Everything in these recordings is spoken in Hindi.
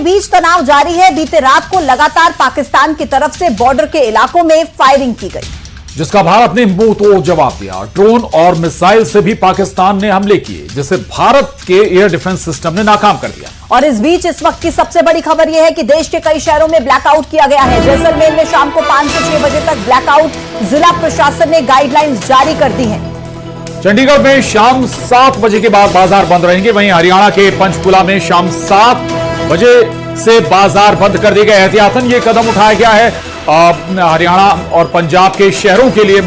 बीच तनाव जारी है। बीते रात को लगातार पाकिस्तान की तरफ से बॉर्डर के इलाकों में फायरिंग की गई, जिसका भारत ने मुंह तोड़ जवाब दिया। ड्रोन और मिसाइल से भी पाकिस्तान ने हमले किए, जिसे भारत के एयर डिफेंस सिस्टम ने नाकाम कर दिया। और इस बीच इस वक्त की सबसे बड़ी खबर यह है कि देश के कई शहरों में ब्लैकआउट किया गया है। जैसलमेर में शाम को 5 से 6 बजे तक ब्लैकआउट, जिला प्रशासन ने गाइडलाइंस जारी कर दी हैं। चंडीगढ़ में शाम 7 बजे के बाद बाजार बंद रहेंगे। वहीं हरियाणा के पंचकुला में शाम 7 बजे से बाजार बंद कर दिए गए। एहतियातन ये कदम उठाया गया है हरियाणा और पंजाब के शहरों के लिए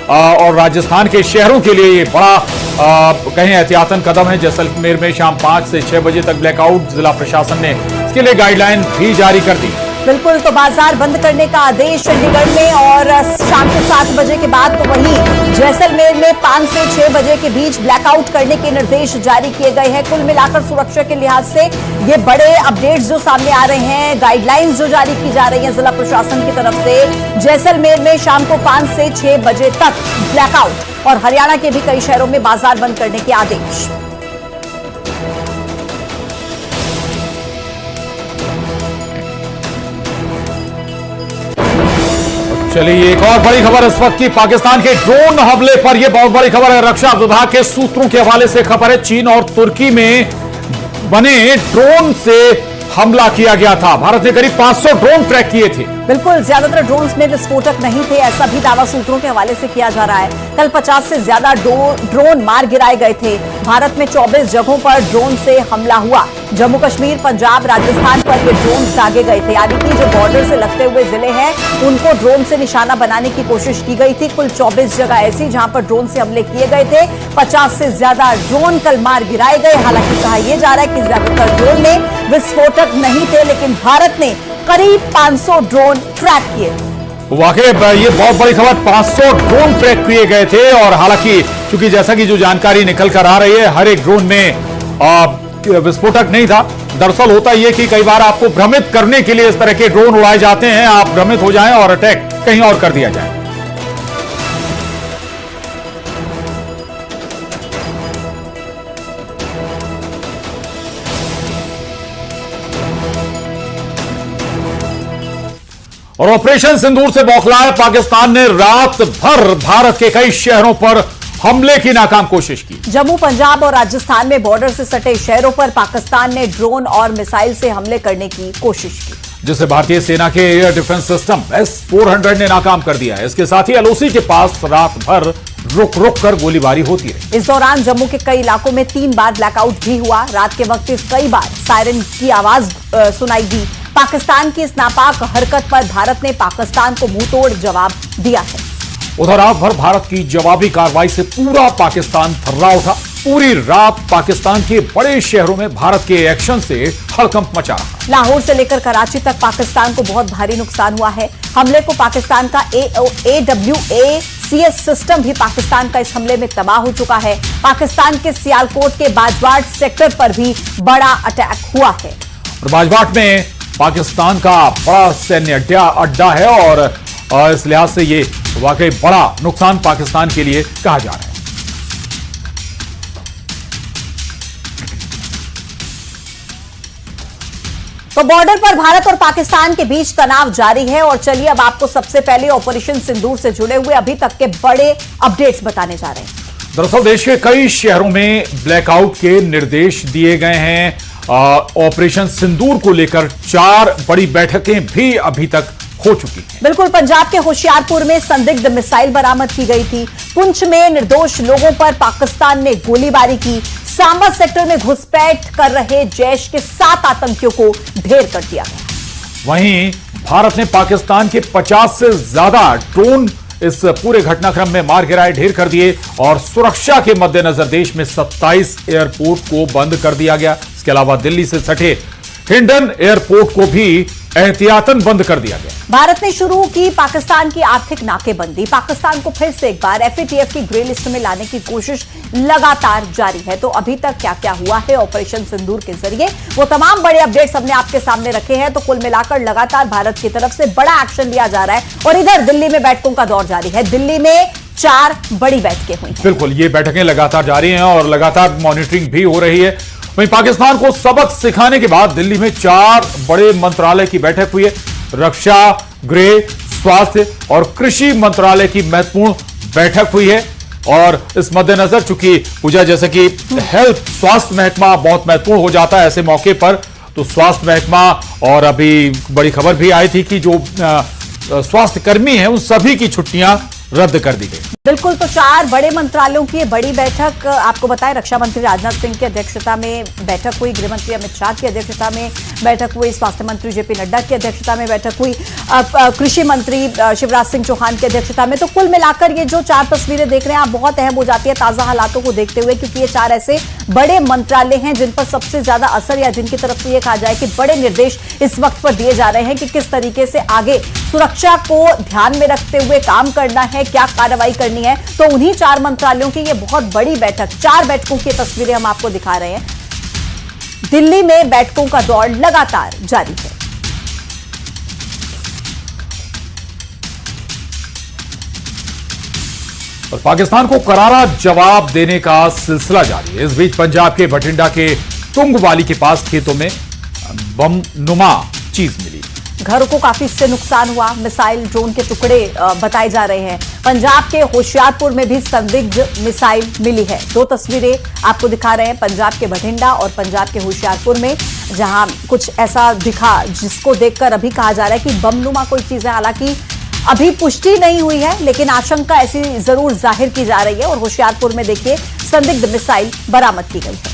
और राजस्थान के शहरों के लिए ये बड़ा कहीं एहतियातन कदम है। जैसलमेर में शाम 5 से 6 बजे तक ब्लैकआउट, जिला प्रशासन ने इसके लिए गाइडलाइन भी जारी कर दी। बिल्कुल, तो बाजार बंद करने का आदेश चंडीगढ़ में और शाम के 7 बजे के बाद तो वहीं जैसलमेर में 5 से 6 बजे के बीच ब्लैकआउट करने के निर्देश जारी किए गए हैं। कुल मिलाकर सुरक्षा के लिहाज से ये बड़े अपडेट्स जो सामने आ रहे हैं, गाइडलाइंस जो जारी की जा रही हैं जिला प्रशासन की तरफ से। जैसलमेर में शाम को 5 से 6 बजे तक ब्लैकआउट और हरियाणा के भी कई शहरों में बाजार बंद करने के आदेश। चलिए एक और बड़ी खबर इस वक्त की, पाकिस्तान के ड्रोन हमले पर यह बहुत बड़ी खबर है। रक्षा विभाग के सूत्रों के हवाले से खबर है, चीन और तुर्की में बने ड्रोन से हमला किया गया था। भारत ने करीब 500 ड्रोन ट्रैक किए थे। बिल्कुल, ज्यादातर ड्रोन्स में विस्फोटक नहीं थे, ऐसा भी दावा सूत्रों के हवाले से किया जा रहा है। कल 50 से ज्यादा ड्रोन मार गिराए गए थे। भारत में 24 जगहों पर ड्रोन से हमला हुआ। जम्मू कश्मीर, पंजाब, राजस्थान पर ये ड्रोन दागे गए थे। यानी कि जो बॉर्डर से लगते हुए जिले हैं उनको ड्रोन से निशाना बनाने की कोशिश की गई थी। कुल 24 जगह ऐसी जहां पर ड्रोन से हमले किए गए थे। 50 से ज्यादा ड्रोन कल मार गिराए गए। हालांकि कहा यह जा रहा है कि ज्यादातर ड्रोन में विस्फोटक नहीं थे, लेकिन भारत ने करीब 500 ड्रोन ट्रैक किए। वाकई ये बहुत बड़ी खबर, 500 ड्रोन ट्रैक किए गए थे। और हालांकि चूंकि जैसा कि जो जानकारी निकल कर आ रही है, हर एक ड्रोन में विस्फोटक नहीं था। दरअसल होता यह कि कई बार आपको भ्रमित करने के लिए इस तरह के ड्रोन उड़ाए जाते हैं, आप भ्रमित हो जाएं और अटैक कहीं और कर दिया जाए। और ऑपरेशन सिंदूर से बौखलाए पाकिस्तान ने रात भर भारत के कई शहरों पर हमले की नाकाम कोशिश की। जम्मू, पंजाब और राजस्थान में बॉर्डर से सटे शहरों पर पाकिस्तान ने ड्रोन और मिसाइल से हमले करने की कोशिश की, जिसे भारतीय सेना के एयर डिफेंस सिस्टम S-400 ने नाकाम कर दिया है। इसके साथ ही LOC के पास रात भर रुक रुक कर गोलीबारी होती रही। इस दौरान जम्मू के कई इलाकों में 3 बार ब्लैकआउट भी हुआ। रात के वक्त कई बार सायरन की आवाज सुनाई दी। पाकिस्तान की इस नापाक हरकत पर भारत ने पाकिस्तान को मुंहतोड़ जवाब दिया है। उधर रात भर भारत की जवाबी कार्रवाई से पूरा पाकिस्तान थर्रा उठा। पूरी रात पाकिस्तान के बड़े शहरों में भारत के एक्शन से हड़कंप मचा रहा। लाहौर से लेकर कराची तक पाकिस्तान को बहुत भारी नुकसान हुआ है। हमले को पाकिस्तान का AWACS सिस्टम भी पाकिस्तान का इस हमले में तबाह हो चुका है। पाकिस्तान के सियालकोट के बाजवाट सेक्टर पर भी बड़ा अटैक हुआ है। और बाजवाट में पाकिस्तान का बड़ा सैन्य अड्डा है और इस लिहाज से ये वाकई बड़ा नुकसान पाकिस्तान के लिए कहा जा रहा है। तो बॉर्डर पर भारत और पाकिस्तान के बीच तनाव जारी है। और चलिए अब आपको सबसे पहले ऑपरेशन सिंदूर से जुड़े हुए अभी तक के बड़े अपडेट्स बताने जा रहे हैं। दरअसल देश के कई शहरों में ब्लैकआउट के निर्देश दिए गए हैं। ऑपरेशन सिंदूर को लेकर 4 बड़ी बैठकें भी अभी तक हो चुकी हैं। बिल्कुल, पंजाब के होशियारपुर में संदिग्ध मिसाइल बरामद की गई थी। पुंछ में निर्दोष लोगों पर पाकिस्तान ने गोलीबारी की। सांबा सेक्टर में घुसपैठ कर रहे जैश के 7 आतंकियों को ढेर कर दिया गया। वहीं भारत ने पाकिस्तान के 50 से ज्यादा ड्रोन इस पूरे घटनाक्रम में मार गिराए, ढेर कर दिए। और सुरक्षा के मद्देनजर देश में 27 एयरपोर्ट को बंद कर दिया गया। इसके अलावा दिल्ली से सटे हिंडन एयरपोर्ट को भी एहतियातन बंद कर दिया गया। भारत ने शुरू की पाकिस्तान की आर्थिक नाकेबंदी। पाकिस्तान को फिर से एक बार FATF की ग्रे लिस्ट में लाने की कोशिश लगातार जारी है। तो अभी तक क्या क्या हुआ है ऑपरेशन सिंदूर के जरिए, वो तमाम बड़े अपडेट्स हमने आपके सामने रखे हैं। तो कुल मिलाकर लगातार भारत की तरफ से बड़ा एक्शन लिया जा रहा है। और इधर दिल्ली में बैठकों का दौर जारी है। दिल्ली में 4 बड़ी बैठकें हुई हैं। बिल्कुल, ये बैठकें लगातार जारी हैं और लगातार मॉनिटरिंग भी हो रही है। वहीं पाकिस्तान को सबक सिखाने के बाद दिल्ली में 4 बड़े मंत्रालय की बैठक हुई है। रक्षा, गृह, स्वास्थ्य और कृषि मंत्रालय की महत्वपूर्ण बैठक हुई है। और इस मद्देनजर चूंकि पूजा जैसे कि हेल्थ स्वास्थ्य महकमा बहुत महत्वपूर्ण हो जाता है ऐसे मौके पर, तो स्वास्थ्य महकमा और अभी बड़ी खबर भी आई थी कि जो स्वास्थ्य कर्मी हैं उन सभी की छुट्टियां रद्द कर दी गई। बिल्कुल, तो 4 बड़े मंत्रालयों की बड़ी बैठक आपको बताएं, रक्षा मंत्री राजनाथ सिंह की अध्यक्षता में बैठक हुई, गृह मंत्री अमित शाह की अध्यक्षता में बैठक हुई, स्वास्थ्य मंत्री जेपी नड्डा की अध्यक्षता में बैठक हुई, कृषि मंत्री शिवराज सिंह चौहान की अध्यक्षता में। तो कुल मिलाकर ये जो 4 तस्वीरें देख रहे हैं आप, बहुत अहम हो जाती है ताजा हालातों को देखते हुए, क्योंकि ये 4 ऐसे बड़े मंत्रालय हैं जिन पर सबसे ज्यादा असर या जिनकी तरफ से ये कहा जाए कि बड़े निर्देश इस वक्त पर दिए जा रहे हैं कि किस तरीके से आगे सुरक्षा को ध्यान में रखते हुए काम करना है, क्या कार्रवाई करनी है। तो उन्हीं 4 मंत्रालयों की ये बहुत बड़ी बैठक, 4 बैठकों की तस्वीरें हम आपको दिखा रहे हैं। दिल्ली में बैठकों का दौर लगातार जारी है। और पाकिस्तान को करारा जवाब देने का सिलसिला जारी है। इस बीच पंजाब के बठिंडा के तुंगवाली के पास खेतों में बम नुमा चीज मिली। घरों को काफी इससे नुकसान हुआ। मिसाइल ड्रोन के टुकड़े बताए जा रहे हैं। पंजाब के होशियारपुर में भी संदिग्ध मिसाइल मिली है। 2 तस्वीरें आपको दिखा रहे हैं, पंजाब के बठिंडा और पंजाब के होशियारपुर में, जहां कुछ ऐसा दिखा जिसको देखकर अभी कहा जा रहा है कि बमनुमा कोई चीज है। हालांकि अभी पुष्टि नहीं हुई है, लेकिन आशंका ऐसी जरूर जाहिर की जा रही है। और होशियारपुर में देखिए संदिग्ध मिसाइल बरामद की गई है।